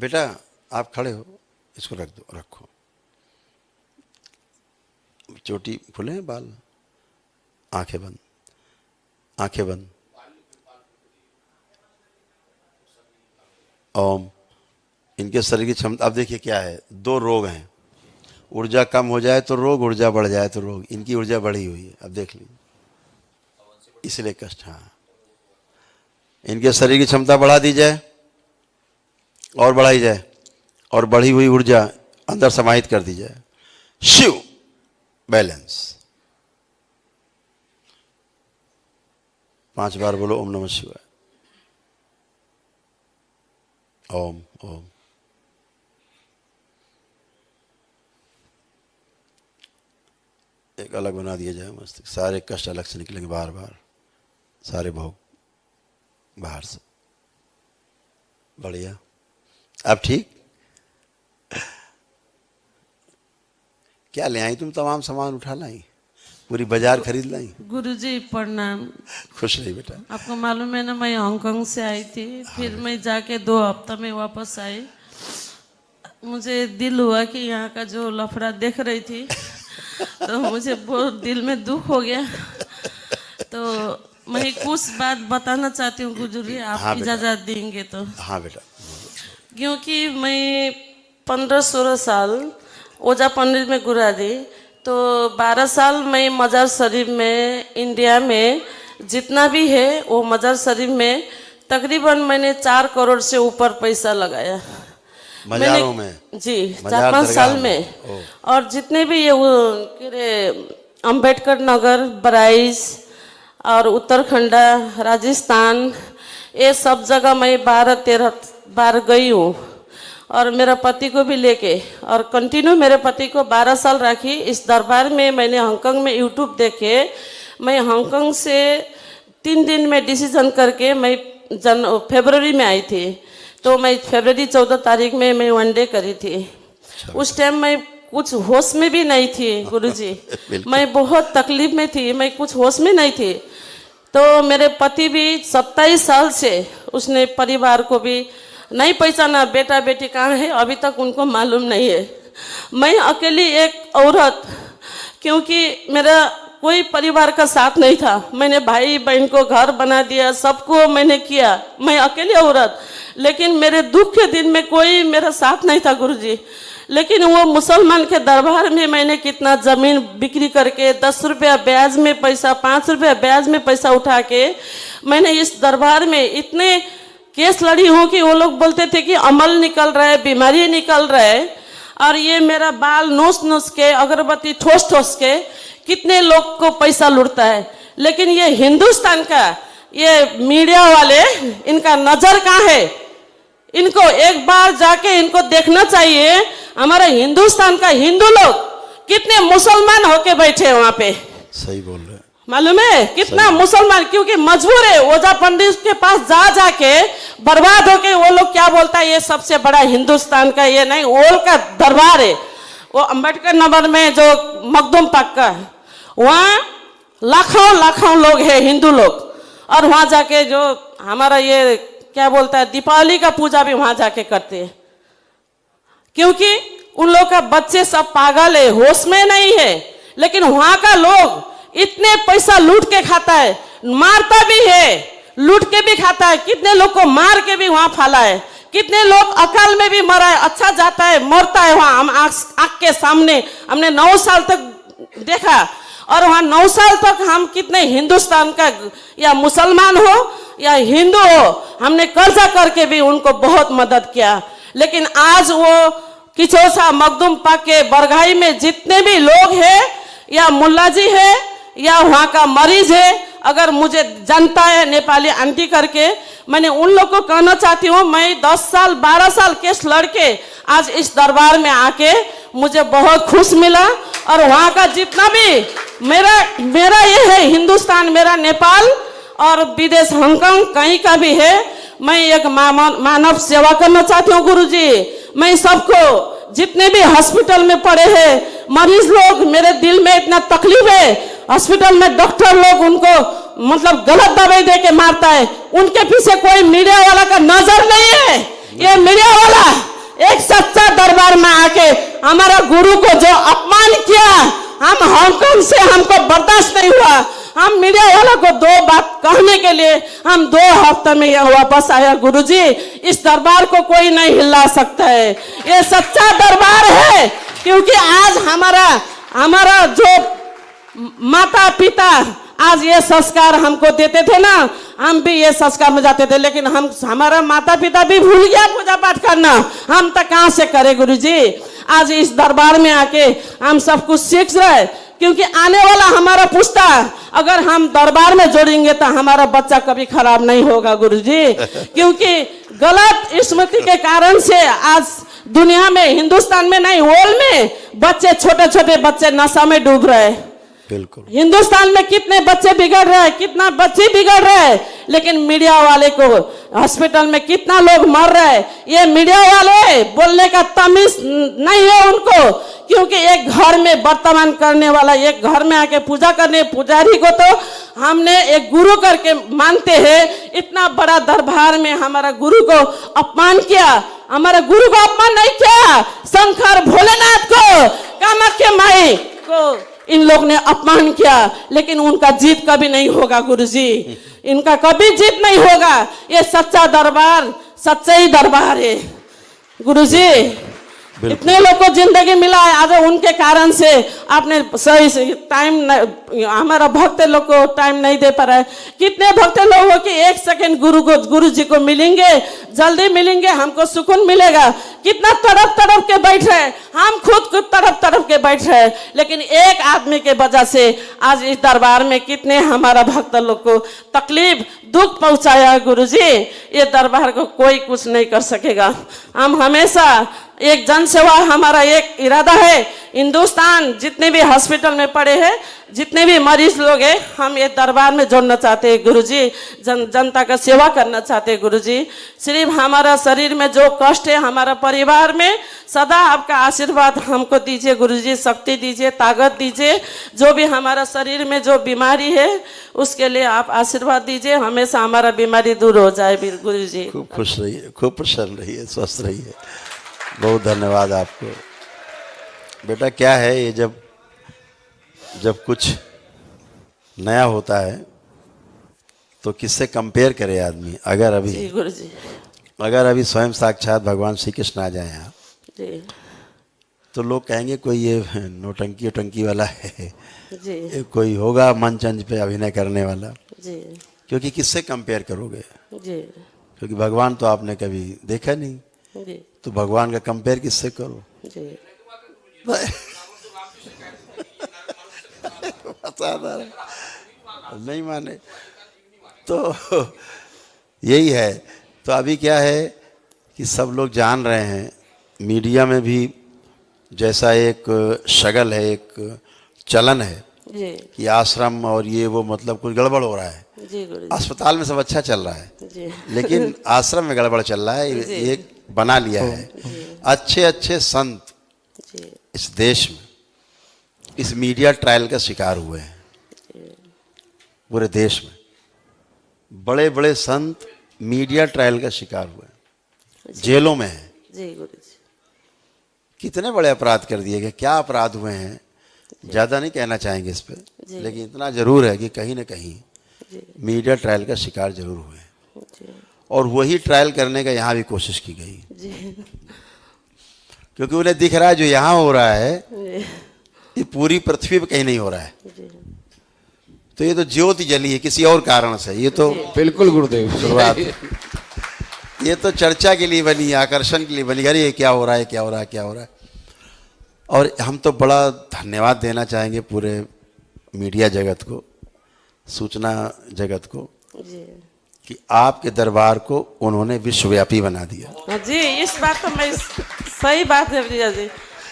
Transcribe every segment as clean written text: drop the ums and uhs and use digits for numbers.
बेटा आप खड़े हो, इसको रख दो, रखो। चोटी खुले हैं, बाल, आंखें बंद, आंखें बंद। ओम। इनके शरीर की क्षमता, अब देखिए क्या है, दो रोग हैं, ऊर्जा कम हो जाए तो रोग, ऊर्जा बढ़ जाए तो रोग। इनकी ऊर्जा बढ़ी हुई है, अब देख लीजिए, इसलिए कष्ट। हाँ, इनके शरीर की क्षमता बढ़ा दी जाए और बढ़ाई जाए, और बढ़ी हुई ऊर्जा अंदर समाहित कर दी जाए। शिव बैलेंस। 5 बार बोलो ओम नमः शिवाय। ओम ओम। एक अलग बना दिया जाए मस्तिष्क, सारे कष्ट अलग से निकलेंगे, बार बार सारे भोग बाहर से। बढ़िया। अब ठीक। क्या ले आई तुम? तमाम सामान उठा लाई, पूरी बाजार खरीद लाई। गुरुजी प्रणाम। खुश रही बेटा। आपको मालूम है ना, मैं हांगकांग से आई थी, फिर मैं जाके 2 हफ्ता में वापस आई। मुझे दिल हुआ कि यहाँ का जो लफड़ा देख रही थी तो मुझे बहुत दिल में दुख हो गया। तो मैं कुछ बात बताना चाहती हूँ गुरुजी, आप हाँ इजाज़त देंगे तो। हाँ बेटा। क्योंकि मैं 15-16 साल ओझा पंडित में गुरा दी, तो 12 साल मैं मजार शरीफ में, इंडिया में जितना भी है वो मजार शरीफ में तकरीबन मैंने 4 करोड़ से ऊपर पैसा लगाया मजारों में जी, 4-5 साल में। और जितने भी ये अम्बेडकर नगर, बराइज और उत्तराखंडा, राजस्थान, ये सब जगह मैं 12-13 बार गई हूँ। और मेरा पति को भी लेके, और कंटिन्यू मेरे पति को 12 साल रखी इस दरबार में। मैंने हांगकांग में यूट्यूब देखे, मैं हांगकांग से 3 दिन में डिसीजन करके मैं फरवरी में आई थी। तो मैं फरवरी 14 तारीख में मैं 1 डे करी थी। उस टाइम मैं कुछ होश में भी नहीं थी गुरुजी। मैं बहुत तकलीफ में थी, मैं कुछ होश में नहीं थी। तो मेरे पति भी 27 साल से उसने परिवार को भी नहीं पहचाना, बेटा बेटी कहाँ है अभी तक उनको मालूम नहीं है। मैं अकेली एक औरत, क्योंकि मेरा कोई परिवार का साथ नहीं था। मैंने भाई बहन को घर बना दिया, सबको मैंने किया, मैं अकेली औरत। लेकिन मेरे दुख के दिन में कोई मेरा साथ नहीं था गुरुजी। लेकिन वो मुसलमान के दरबार में मैंने कितना ज़मीन बिक्री करके 10 रुपया ब्याज में पैसा, 5 रुपया ब्याज में पैसा उठा के मैंने इस दरबार में इतने केस लड़ी हूँ कि वो लोग बोलते थे कि अमल निकल रहा है, बीमारी निकल रहा है। और ये मेरा बाल नोच के, अगरबत्ती ठोस के कितने लोग को पैसा लूटता है। लेकिन ये हिंदुस्तान का ये मीडिया वाले, इनका नज़र कहाँ है? इनको एक बार जाके इनको देखना चाहिए। हमारा हिंदुस्तान का हिंदू लोग कितने मुसलमान होके बैठे हैं वहाँ पे। सही बोल रहे हैं। मालूम है कितना मुसलमान, क्योंकि मजबूर है। ओझा पंडित के पास जाके बर्बाद होके वो लोग क्या बोलता है, ये सबसे बड़ा हिंदुस्तान का ये नहीं, ओल का दरबार है। वो अम्बेडकर नगर में जो मखदूम पाक का, वहाँ लाखों लोग हैं हिंदू लोग। और वहाँ जाके जो हमारा ये क्या बोलता है, दीपावली का पूजा भी वहाँ जाके करते हैं। क्योंकि उन लोग का बच्चे सब पागल है, होश में नहीं है। लेकिन वहाँ का लोग इतने पैसा लूट के खाता है, मारता भी है, लूट के भी खाता है। कितने लोग को मार के भी वहाँ फाला है, कितने लोग अकाल में भी मरा है, अच्छा जाता है, मरता है वहाँ। हम आँख के सामने हमने 9 साल तक देखा। और वहाँ 9 साल तक हम कितने हिंदुस्तान का, या मुसलमान हो या हिंदू हो, हमने कर्जा करके भी उनको बहुत मदद किया। लेकिन आज वो किचोसा, मखदूम पाक के बरगाई में जितने भी लोग हैं, या मुल्ला जी है या वहाँ का मरीज है, अगर मुझे जानता है नेपाली आंटी करके, मैंने उन लोग को कहना चाहती हूँ, मैं 10 साल 12 साल केस लड़के आज इस दरबार में आके मुझे बहुत खुश मिला। और वहाँ का जितना भी मेरा ये है हिंदुस्तान, मेरा नेपाल और विदेश हांगकांग कहीं का भी है, मैं एक मानव सेवा करना चाहती हूँ गुरुजी। मैं सबको, जितने भी हॉस्पिटल में पड़े हैं मरीज लोग, मेरे दिल में इतना तकलीफ है। हॉस्पिटल में डॉक्टर लोग उनको मतलब गलत दवाई दे के मारता है, उनके पीछे कोई मीडिया वाला का नजर नहीं है। ये मीडिया वाला एक सच्चा दरबार में आके हमारा गुरु को जो अपमान किया, हम हांगकांग से हमको बर्दाश्त नहीं हुआ। हम मीडिया वालों को 2 बात कहने के लिए हम 2 हफ्ते में यह वापस आया। गुरुजी, इस दरबार को कोई नहीं हिला सकता है, ये सच्चा दरबार है। क्योंकि आज हमारा जो माता पिता आज ये संस्कार हमको देते थे ना, हम भी ये संस्कार में जाते थे, लेकिन हमारा माता पिता भी भूल गया पूजा पाठ करना। हम तो कहाँ से करें गुरुजी? आज इस दरबार में आके हम सब कुछ सीख रहे, क्योंकि आने वाला हमारा पुस्ता अगर हम दरबार में जोड़ेंगे तो हमारा बच्चा कभी खराब नहीं होगा गुरुजी। क्योंकि गलत स्मृति के कारण से आज दुनिया में, हिंदुस्तान में नहीं, वर्ल्ड में बच्चे, छोटे छोटे बच्चे नशा में डूब रहे हैं। बिल्कुल। हिंदुस्तान में कितने बच्चे बिगड़ रहे हैं, कितना बच्चे बिगड़ रहे हैं, लेकिन मीडिया वाले को हॉस्पिटल में कितना लोग मर रहे हैं। ये मीडिया वाले बोलने का तमीज नहीं है उनको। क्योंकि एक घर में वर्तमान करने वाला, एक घर में आके पूजा करने पुजारी को तो हमने एक गुरु करके मानते हैं। इतना बड़ा दरबार में हमारा गुरु को अपमान किया। हमारा गुरु को अपमान नहीं किया, शंकर भोलेनाथ को, कामाख्या माई को इन लोग ने अपमान किया। लेकिन उनका जीत कभी नहीं होगा गुरुजी, इनका कभी जीत नहीं होगा। ये सच्चा दरबार, सच्चा ही दरबार है गुरुजी। इतने लोग को जिंदगी मिला है, आज उनके कारण से आपने सही से टाइम, हमारा भक्त लोग को टाइम नहीं दे पा रहा है। कितने भक्त लोग हो कि 1 सेकंड गुरु जी को मिलेंगे, जल्दी मिलेंगे, हमको सुकून मिलेगा। कितना तड़प के बैठ रहे, हम खुद तड़प के बैठ रहे। लेकिन एक आदमी के वजह से आज इस दरबार में कितने हमारा भक्त लोग को तकलीफ, दुख पहुंचाया गुरुजी। ये दरबार को कोई कुछ नहीं कर सकेगा। हम हमेशा एक जन सेवा, हमारा एक इरादा है। हिंदुस्तान जितने भी हॉस्पिटल में पड़े हैं, जितने भी मरीज लोग हैं, हम ये दरबार में जोड़ना चाहते हैं गुरुजी। जनता का सेवा करना चाहते हैं गुरुजी। सिर्फ हमारा शरीर में जो कष्ट है, हमारा परिवार में सदा आपका आशीर्वाद हमको दीजिए गुरुजी, शक्ति दीजिए, ताकत दीजिए। जो भी हमारा शरीर में जो बीमारी है उसके लिए आप आशीर्वाद दीजिए, हमेशा हमारा बीमारी दूर हो जाए गुरुजी। खूब खुश रहिए, खूब प्रसन्न रहिए, स्वस्थ रहिए। बहुत धन्यवाद आपको। बेटा क्या है ये, जब कुछ नया होता है तो किससे कंपेयर करे आदमी। अगर अभी स्वयं साक्षात भगवान श्री कृष्ण आ जाए यहाँ तो लोग कहेंगे कोई ये नौटंकी उटंकी वाला है जी। कोई होगा मंच पे अभिनय करने वाला जी। क्योंकि किससे कंपेयर करोगे जी? क्योंकि भगवान तो आपने कभी देखा नहीं जी। तो भगवान का कंपेयर किससे करो जी? नहीं माने तो यही है। तो अभी क्या है कि सब लोग जान रहे हैं, मीडिया में भी जैसा एक शगल है, एक चलन है जी। कि आश्रम और ये वो मतलब कुछ गड़बड़ हो रहा है जी। अस्पताल में सब अच्छा चल रहा है जी। लेकिन आश्रम में गड़बड़ चल रहा है। एक बना लिया है अच्छे संत इस देश में इस मीडिया ट्रायल का शिकार हुए हैं। पूरे देश में बड़े बड़े संत मीडिया ट्रायल का शिकार हुए हैं, जेलों में हैं जी। गुरुजी कितने बड़े अपराध कर दिए गए, क्या अपराध हुए हैं ज़्यादा नहीं कहना चाहेंगे इस पे, लेकिन इतना ज़रूर है कि कहीं ना कहीं मीडिया ट्रायल का शिकार जरूर हुए हैं। और वही ट्रायल करने का यहाँ भी कोशिश की गई क्योंकि उन्हें दिख रहा है जो यहाँ हो रहा है ये पूरी पृथ्वी पे कहीं नहीं हो रहा है। तो ये तो ज्योति जली है किसी और कारण से। ये तो बिल्कुल गुरुदेव शुरुआत ये तो चर्चा के लिए बनी है, आकर्षण के लिए बनी। अरे ये क्या हो रहा है, क्या हो रहा है, क्या हो रहा है। और हम तो बड़ा धन्यवाद देना चाहेंगे पूरे मीडिया जगत को, सूचना जगत को कि आपके दरबार को उन्होंने विश्वव्यापी बना दिया जी। इस बात तो मैं सही बात है भैया जी।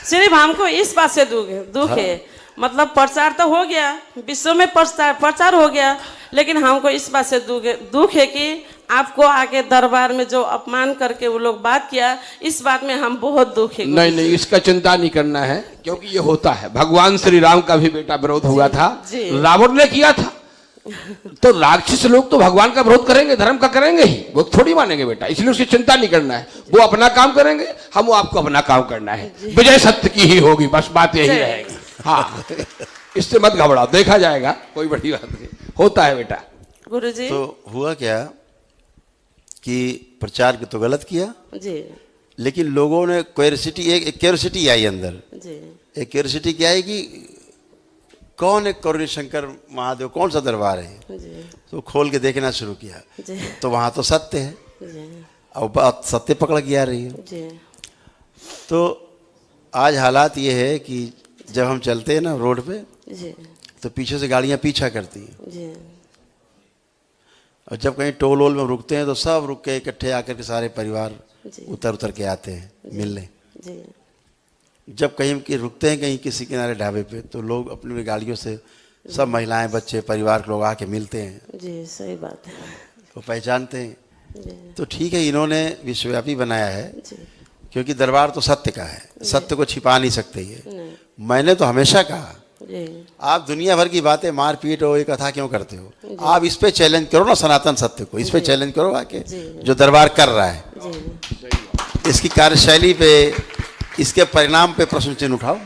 सिर्फ हमको इस बात से दुख है मतलब प्रचार तो हो गया, विश्व में प्रचार हो गया, लेकिन हमको इस बात से दुख है कि आपको आके दरबार में जो अपमान करके वो लोग बात किया, इस बात में हम बहुत दुख है। नहीं इसका चिंता नहीं करना है क्योंकि ये होता है। भगवान श्री राम का भी बेटा विरोध हुआ था, रावण ने किया था, तो राक्षस लोग तो भगवान का विरोध करेंगे, धर्म का करेंगे ही, वो थोड़ी मानेंगे बेटा। इसलिए उसकी चिंता नहीं करना है, वो अपना काम करेंगे, हम आपको अपना काम करना है। विजय सत्य की ही होगी, बस बात यही रहेगी। हाँ, इससे मत घबराओ, देखा जाएगा, कोई बड़ी बात नहीं, होता है बेटा। गुरुजी। तो हुआ क्या कि प्रचार तो गलत किया, जी लेकिन लोगों ने क्यूरियोसिटी, एक क्यूरियोसिटी आई अंदर। जी एक क्यूरियोसिटी क्या है कि कौन है गौरी शंकर महादेव, कौन सा दरबार है। जी तो खोल के देखना शुरू किया, जी तो वहाँ तो सत्य है, जी अब बात सत्य पकड़ के आ रही है। जी तो आज हालात ये है कि जब हम चलते हैं ना रोड पे, जी तो पीछे से गाड़ियाँ पीछा करती हैं, जी और जब कहीं टोल वोल में रुकते हैं तो सब रुक के इकट्ठे आकर के सारे परिवार जी उतर उतर के आते हैं मिलने। जी जब कहीं कि रुकते हैं कहीं किसी किनारे ढाबे पे, तो लोग अपनी अपनी गाड़ियों से सब महिलाएं बच्चे परिवार के लोग आके मिलते हैं, जी सही बात है। वो पहचानते हैं। जी तो ठीक है, इन्होंने विश्वव्यापी बनाया है, जी क्योंकि दरबार तो सत्य का है, सत्य को छिपा नहीं सकते ये। नहीं मैंने तो हमेशा कहा, जी आप दुनिया भर की बातें मारपीट और ये कथा क्यों करते हो, आप इस पे चैलेंज करो ना सनातन सत्य को, इस पे चैलेंज करो आके, जी। जो दरबार कर रहा है जी इसकी कार्यशैली पे, इसके परिणाम पे प्रश्न चिन्ह उठाओ।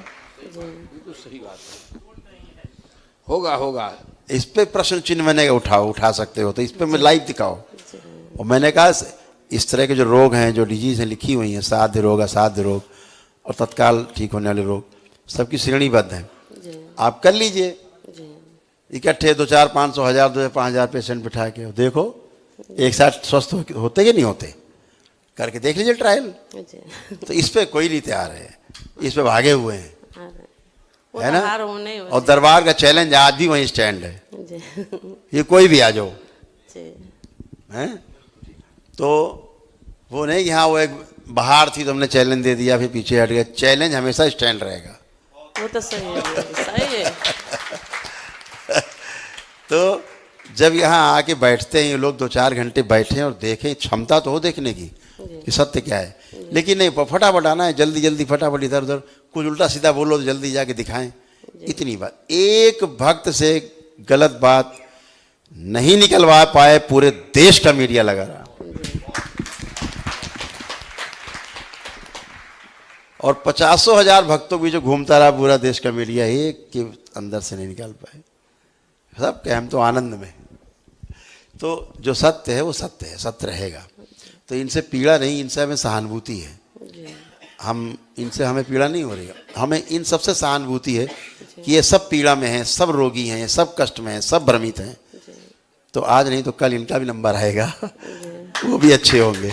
होगा होगा। इस पे प्रश्न चिन्ह मैंने उठा सकते हो तो इस पे मैं लाइव दिखाओ। और मैंने कहा इस तरह के जो रोग हैं, जो डिजीज हैं लिखी हुई हैं, साध्य रोग, असाध्य रोग और तत्काल ठीक होने वाले रोग, सबकी श्रेणीबद्ध हैं। जी आप कर लीजिए जी इकट्ठे 2, 4, 500, 1000, 2, 5,000 पेशेंट बिठा के देखो एक साथ स्वस्थ होते कि नहीं होते, करके देख लीजिए ट्रायल। जी तो इस पे कोई नहीं तैयार है, इस पे भागे हुए हैं, वो है तो ना। हार होने ही हो और दरबार का चैलेंज आज भी वहीं स्टैंड है, जी ये कोई भी आ जाओ, जी हैं। तो वो नहीं कि हाँ वो एक बहार थी तो हमने चैलेंज दे दिया फिर पीछे हट गया, चैलेंज हमेशा स्टैंड रहेगा। वो तो सही है गुरुजी, सही है। तो जब यहाँ आके बैठते हैं ये लोग 2-4 घंटे बैठे और देखें, क्षमता तो हो देखने की कि सत्य क्या है, लेकिन नहीं फटाफट आना है, जल्दी जल्दी फटाफट इधर उधर कुछ उल्टा सीधा बोलो तो जल्दी जाके दिखाएं, इतनी बात। एक भक्त से गलत बात नहीं निकलवा पाए, पूरे देश का मीडिया लगा रहा, और 50,000 भक्तों की जो घूमता रहा पूरा देश का मीडिया, एक के अंदर से नहीं निकाल पाए। सब कहे हम तो आनंद में। तो जो सत्य है वो सत्य है, सत्य रहेगा। तो इनसे पीड़ा नहीं, इनसे हमें सहानुभूति है। इनसे हमें पीड़ा नहीं हो रही है, हमें इन सबसे सहानुभूति है कि ये सब पीड़ा में हैं, सब रोगी हैं, सब कष्ट में हैं, सब भ्रमित हैं। तो आज नहीं तो कल इनका भी नंबर आएगा, वो भी अच्छे होंगे,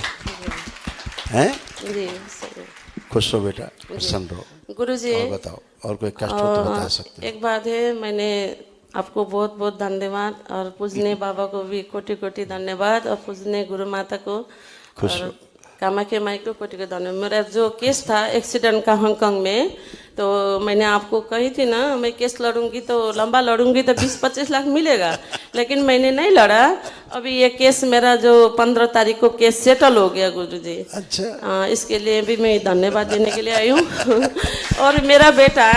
हैं। जी सही। खुश हो बेटा, प्रसन्न रहो। गुरुजी और बताओ, और कोई कष्ट हो तो बता सकते हैं। एक बात है, मैंने आपको बहुत बहुत धन्यवाद, और पूजने बाबा को भी कोटि कोटि धन्यवाद, और पूजने गुरु माता को, खुश और कामाख्या माई को कोटि को धन्यवाद। मेरा जो केस था एक्सीडेंट का हांगकांग में, तो मैंने आपको कही थी ना, मैं केस लड़ूंगी तो लंबा लड़ूंगी तो 20-25 लाख मिलेगा, लेकिन मैंने नहीं लड़ा। अभी ये केस मेरा जो 15 तारीख को केस सेटल हो गया गुरुजी। अच्छा, इसके लिए भी मैं धन्यवाद देने के लिए आई हूँ। और मेरा बेटा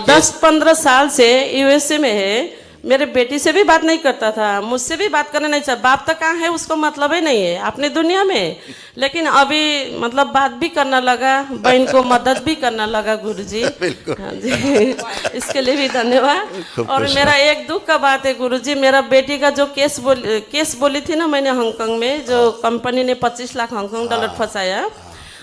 10-15 साल से यूएसए में है, मेरे बेटी से भी बात नहीं करता था, मुझसे भी बात करना नहीं चाहता। बाप तक कहाँ है उसको मतलब ही नहीं है अपनी दुनिया में, लेकिन अभी मतलब बात भी करना लगा, बहन को मदद भी करना लगा गुरुजी। हाँ जी, इसके लिए भी धन्यवाद। और मेरा एक दुख का बात है गुरुजी, मेरा बेटी का जो केस बोली थी ना मैंने हांगकांग में, जो कंपनी ने 25 लाख हांगकांग डॉलर फंसाया,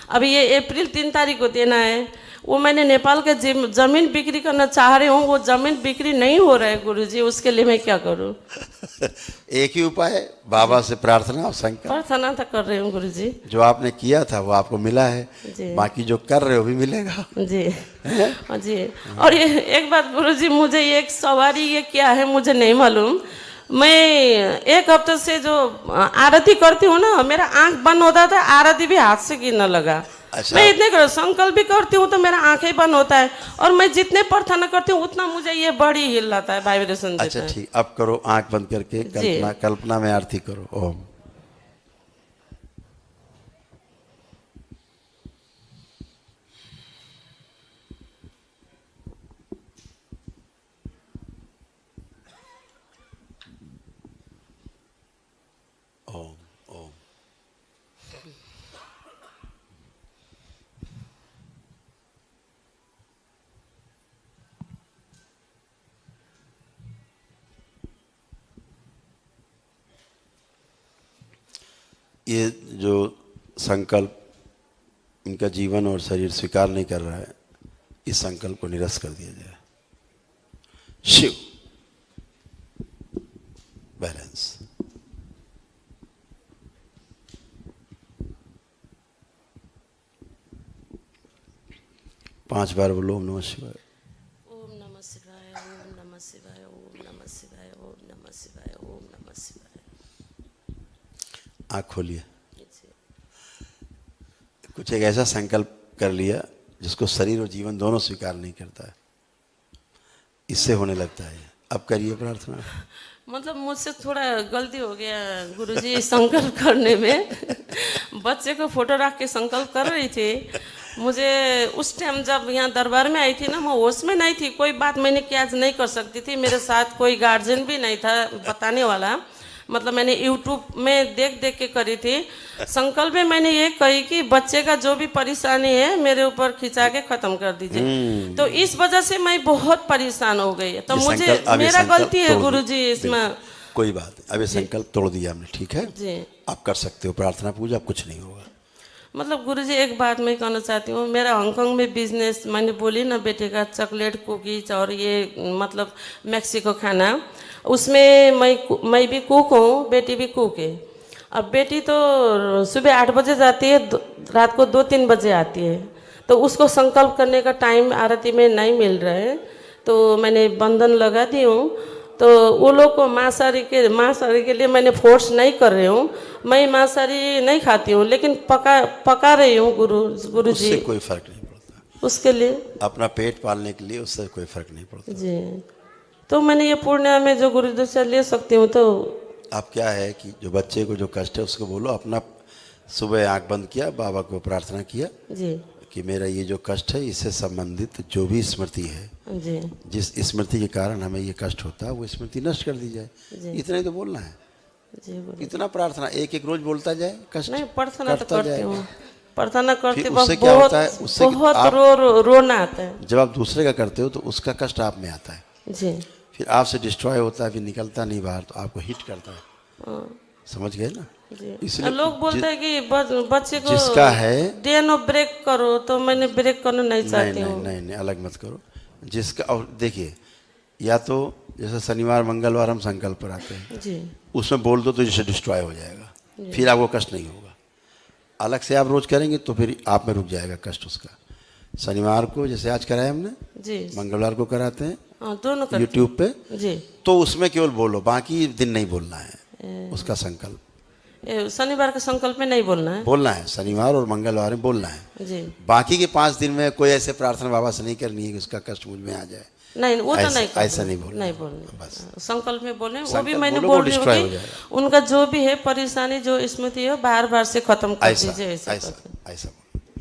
अभी ये अप्रैल 3 तारीख को देना है। वो मैंने नेपाल के जमीन बिक्री करना चाह रही हूँ, वो जमीन बिक्री नहीं हो रहा है गुरुजी, उसके लिए मैं क्या करूँ? एक ही उपाय है, बाबा से प्रार्थना और संकल्प। प्रार्थना तो कर रही हूँ गुरुजी। जो आपने किया था वो आपको मिला है, बाकी जो कर रहे हो भी मिलेगा जी जी। और ये एक बात गुरुजी, मुझे एक सवारी ये क्या है मुझे नहीं मालूम। मैं 1 हफ्ते से जो आरती करती हूँ ना, मेरा आंख बंद होता था, आरती भी हाथ से गिरने लगा। अच्छा। मैं इतने कर संकल्प भी करती हूँ तो मेरा आंखें बंद होता है, और मैं जितने प्रार्थना करती हूँ उतना मुझे ये बड़ी हिलाता है, वाइब्रेशन देता है। अच्छा ठीक, अब करो आंख बंद करके कल्पना में आरती करो। ओम। ये जो संकल्प इनका जीवन और शरीर स्वीकार नहीं कर रहा है, इस संकल्प को निरस्त कर दिया जाए। शिव बैलेंस। पांच बार बोलो ओम नमः शिवाय। ओम नमः शिवाय, ओम नमः शिवाय, ओम नमः शिवाय, ओम नमः शिवाय, ओम नमः शिवाय। आँख खोलिए। कुछ एक ऐसा संकल्प कर लिया जिसको शरीर और जीवन दोनों स्वीकार नहीं करता है, इससे होने लगता है। अब करिए प्रार्थना। मतलब मुझसे थोड़ा गलती हो गया गुरुजी संकल्प करने में। बच्चे को फोटो रख के संकल्प कर रही थी। मुझे उस टाइम जब यहाँ दरबार में आई थी ना, मैं होश में नहीं थी। कोई बात मैंने कैच नहीं कर सकती थी, मेरे साथ कोई गार्जियन भी नहीं था बताने वाला। मतलब मैंने यूट्यूब में देख देख के करी थी। संकल्प में मैंने ये कही कि बच्चे का जो भी परेशानी है मेरे ऊपर खिंचा के खत्म कर दीजिए। तो इस वजह से मैं बहुत परेशान हो गई। तो मुझे मेरा गलती है गुरुजी इसमें। कोई बात नहीं, अब ये संकल्प तोड़ दिया हमने, ठीक है जी। आप कर सकते हो प्रार्थना पूजा, अब कुछ नहीं होगा। मतलब गुरुजी एक बात मैं कहना चाहती हूँ, मेरा हांगकांग में बिजनेस, मैंने बोली ना बेटे का चॉकलेट कुकीज और ये मतलब मैक्सिको खाना, उसमें मैं भी कुक हूँ, बेटी भी कुक है। अब बेटी तो सुबह 8 बजे जाती है, रात को 2-3 बजे आती है। तो उसको संकल्प करने का टाइम आरती में नहीं मिल रहा है, तो मैंने बंधन लगा दी हूँ। तो वो लोग को मांसाहारी के लिए मैंने फोर्स नहीं कर रही हूँ। मैं मांसाहारी नहीं खाती हूँ, लेकिन पका रही हूँ गुरु जी। उससे कोई फर्क नहीं पड़ता। उसके लिए अपना पेट पालने के लिए उससे कोई फर्क नहीं पड़ता जी। तो मैंने ये पूर्णिमा में जो गुरुदेव से ले सकती हूँ। तो आप क्या है कि जो बच्चे को जो कष्ट है उसको बोलो, अपना सुबह आंख बंद किया, बाबा को प्रार्थना किया जी कि मेरा ये जो कष्ट है इससे संबंधित जो भी स्मृति है, जी, जिस स्मृति के कारण हमें ये कष्ट होता है वो स्मृति नष्ट कर दी जाए। इतना ही तो बोलना है। जी गुरु। इतना प्रार्थना एक एक रोज बोलता जाए, कष्ट नहीं, प्रार्थना तो करता करती जाएगा। हूँ, प्रार्थना करती फिर हूँ। उससे क्या होता है, उससे बहुत रोना आता है। जब आप दूसरे का करते हो तो उसका कष्ट आप में आता है, जी फिर आपसे डिस्ट्रॉय होता है, फिर निकलता नहीं बाहर, तो आपको हिट करता है। हाँ, समझ गए ना? जी। इसलिए लोग बोलते हैं कि बच्चे को जिसका है डे नो ब्रेक करो, तो मैंने ब्रेक करना नहीं चाहती हूँ। नहीं अलग मत करो। जिसका, और देखिए, या तो जैसे शनिवार मंगलवार हम संकल्प पर आते हैं, जी उसमें बोल दो तो जैसे डिस्ट्रॉय हो जाएगा, फिर आपको कष्ट नहीं होगा। अलग से आप रोज करेंगे तो फिर आप में रुक जाएगा कष्ट उसका। शनिवार को जैसे आज कराया हमने, जी, मंगलवार को कराते हैं हाँ, दोनों करती यूट्यूब पे, जी। तो उसमें केवल बोलो, बाकी दिन नहीं बोलना है उसका संकल्प। शनिवार के संकल्प में नहीं बोलना है, बोलना है शनिवार और मंगलवार में बोलना है। जी। बाकी के 5 दिन में कोई ऐसे प्रार्थना बाबा से नहीं करनी है कि उसका कष्ट मुझ में आ जाए। नहीं, वो तो ऐसा- नहीं करना। ऐसा नहीं बोलना। नहीं बोलना, बस। संकल्प में बोले। वो भी संकल्प मैंने बोलो, बोल वो रही हूँ destroy हो कि जाएगा। उनका जो भी है परेशानी, जो स्मृति है, बार से खत्म कर ऐसा दीजिए। ऐसा ऐसा करके। ऐसा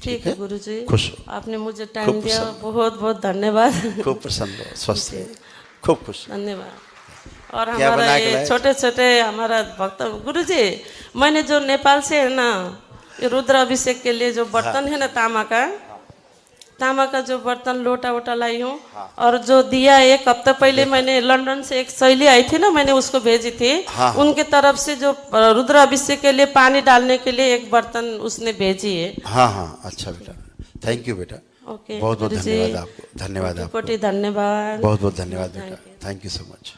ठीक है गुरु जी, खुश हो। आपने मुझे टाइम खूब दिया, प्रसन्न। बहुत बहुत धन्यवाद। खूब प्रसन्न हो, स्वस्थ रहे, खूब खुश। धन्यवाद। और क्या हमारा बना के ये लाए? छोटे छोटे हमारा भक्त गुरु जी, मैंने जो नेपाल से है ना, ये रुद्र अभिषेक के लिए जो बर्तन है ना, तांबा का जो बर्तन, लोटा वोटा लाई हूँ। और जो दिया 1 हफ्ता पहले मैंने लंदन से एक सहेली आई थी ना, मैंने उसको भेजी थी। उनके तरफ से जो रुद्र अभिषेक के लिए पानी डालने के लिए एक बर्तन उसने भेजी है। हाँ अच्छा बेटा, थैंक यू बेटा। ओके, बहुत बहुत गुरुजी, धन्यवाद आपको, धन्यवाद आपको, कोटि धन्यवाद। बहुत बहुत धन्यवाद बेटा, थैंक यू सो मच।